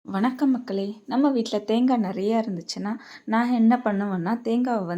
வணக்கம் மக்களே. நம்ம வீட்டில் தேங்காய் நிறையா இருந்துச்சுன்னா நான் என்ன பண்ணுவேன்னா, தேங்காவை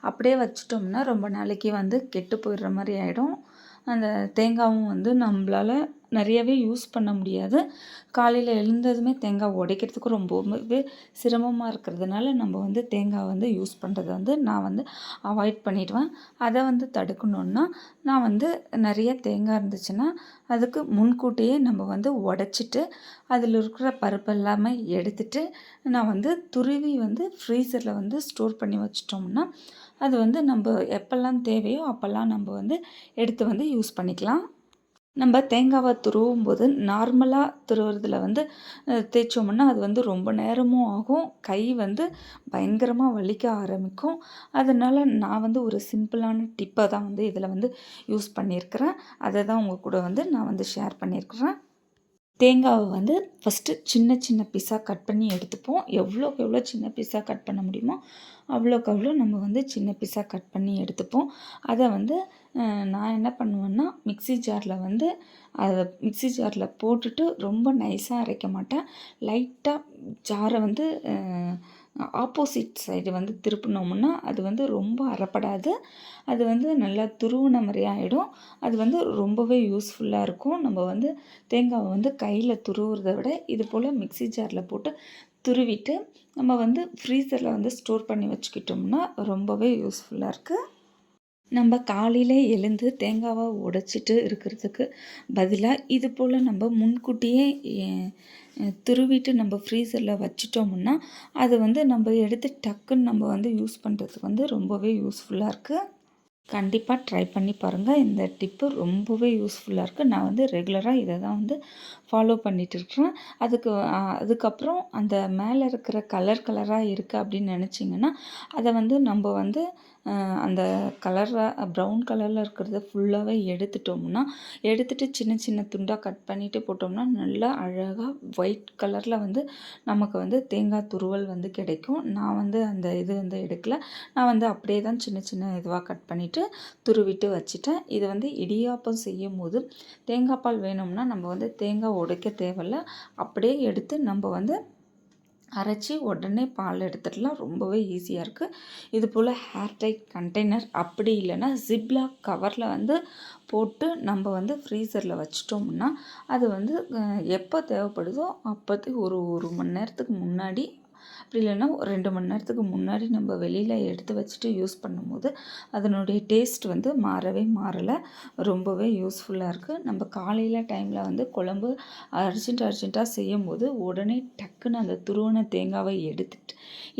அப்படியே வச்சுட்டோம்னா ரொம்ப நாளைக்கு கெட்டு போயிடுற மாதிரி ஆகிடும். அந்த தேங்காவும் நம்மளால் நிறையவே யூஸ் பண்ண முடியாது. காலையில் எழுந்ததுமே தேங்காய் உடைக்கிறதுக்கு ரொம்பவே சிரமமாக இருக்கிறதுனால நம்ம தேங்காய் யூஸ் பண்ணுறதை நான் அவாய்ட் பண்ணிவிடுவேன். அதை தடுக்கணுன்னா நான் நிறைய தேங்காய் இருந்துச்சுன்னா அதுக்கு முன்கூட்டியே நம்ம உடச்சிட்டு அதில் இருக்கிற பருப்பு எல்லாமே எடுத்துட்டு நான் துருவி ஃப்ரீசரில் ஸ்டோர் பண்ணி வச்சிட்டோம்னா அது நம்ம எப்போல்லாம் தேவையோ அப்போல்லாம் நம்ம எடுத்து யூஸ் பண்ணிக்கலாம். நம்ம தேங்காவை துருவும் போது நார்மலாக துருவுறதுல தேய்ச்சோம்னா அது ரொம்ப நேரமும் ஆகும். கை பயங்கரமாக வலிக்க ஆரம்பிக்கும். அதனால் நான் ஒரு சிம்பிளான டிப்பை தான் இதில் யூஸ் பண்ணியிருக்கிறேன். அதை தான் உங்கள் கூட நான் ஷேர் பண்ணியிருக்கிறேன். தேங்காவை ஃபஸ்ட்டு சின்ன சின்ன பீஸாக கட் பண்ணி எடுத்துப்போம். எவ்வளோக்கு எவ்வளோ சின்ன பீஸாக கட் பண்ண முடியுமோ அவ்வளோக்கு அவ்வளோ நம்ம சின்ன பீஸாக கட் பண்ணி எடுத்துப்போம். அதை நான் என்ன பண்ணுவேன்னா மிக்ஸி ஜாரில் போட்டுட்டு ரொம்ப நைஸாக அரைக்க மாட்டேன். லைட்டாக ஜாரை ஆப்போசிட் சைடு திருப்பினோம்னா அது ரொம்ப அரைப்படாது. அது நல்லா துருவின மாதிரி ஆகிடும். அது ரொம்பவே யூஸ்ஃபுல்லாக இருக்கும். நம்ம தேங்காவை கையில் துருவுறதை விட இது போல் மிக்ஸி ஜாரில் போட்டு துருவிட்டு நம்ம ஃப்ரீசரில் ஸ்டோர் பண்ணி வச்சுக்கிட்டோம்னா ரொம்பவே யூஸ்ஃபுல்லாக இருக்குது. நம்ம காலையில் எழுந்து தேங்காவை உடைச்சிட்டு இருக்கிறதுக்கு பதிலாக இது போல் நம்ம முன்கூட்டியே துருவிட்டு நம்ம ஃப்ரீசரில் வச்சிட்டோம்னா அது நம்ம எடுத்து டக்குன்னு நம்ம யூஸ் பண்ணுறதுக்கு ரொம்பவே யூஸ்ஃபுல்லாக இருக்குது. கண்டிப்பாக ட்ரை பண்ணி பாருங்கள். இந்த டிப்பு ரொம்பவே யூஸ்ஃபுல்லாக இருக்குது. நான் ரெகுலராக இதை தான் ஃபாலோ பண்ணிகிட்டு இருக்கிறேன். அதுக்கப்புறம் அந்த மேலே இருக்கிற கலராக இருக்குது அப்படின்னு நினச்சிங்கன்னா அதை நம்ம அந்த ப்ரௌன் கலரில் இருக்கிறத ஃபுல்லாகவே எடுத்துட்டு சின்ன சின்ன துண்டாக கட் பண்ணிவிட்டு போட்டோம்னா நல்லா அழகாக ஒயிட் கலரில் நமக்கு தேங்காய் துருவல் கிடைக்கும். நான் அந்த இது எடுக்கலை. நான் அப்படியே தான் சின்ன சின்ன இதுவாக கட் பண்ணிவிட்டு துருவிட்டு வச்சுட்டேன். இது இடியாப்பம் செய்யும் போது தேங்காய் பால் வேணும்னா நம்ம தேங்காய் உடைக்க தேவையில்ல. அப்படியே எடுத்து நம்ம அரைச்சி உடனே பால் எடுத்துடலாம். ரொம்பவே ஈஸியாக இருக்குது. இது போல் ஏர்டைட் கண்டெய்னர் அப்படி இல்லைன்னா ஜிப்லாக் கவரில் போட்டு நம்ம ஃப்ரீசரில் வச்சிட்டோம்னா அது எப்போ தேவைப்படுதோ அப்போதைக்கு ஒரு மணி நேரத்துக்கு முன்னாடி அப்படி இல்லைன்னா ஒரு 2 மணி நேரத்துக்கு முன்னாடி நம்ம வெளியில் எடுத்து வச்சுட்டு யூஸ் பண்ணும்போது அதனுடைய டேஸ்ட் மாறலை. ரொம்பவே யூஸ்ஃபுல்லாக இருக்குது. நம்ம காலையில் டைமில் குழம்பு அர்ஜென்ட்டாக செய்யும் போது உடனே டக்குன்னு அந்த துருவன தேங்காவை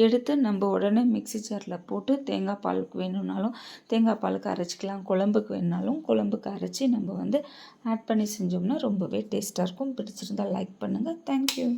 எடுத்து நம்ம உடனே மிக்ஸி ஜாரில் போட்டு தேங்காய் பாலுக்கு வேணும்னாலும் தேங்காய் பாலுக்கு அரைச்சிக்கலாம். குழம்புக்கு வேணுனாலும் குழம்புக்கு அரைச்சி நம்ம ஆட் பண்ணி செஞ்சோம்னா ரொம்பவே டேஸ்ட்டாக இருக்கும். பிடிச்சிருந்தால் லைக் பண்ணுங்கள். தேங்க்யூ.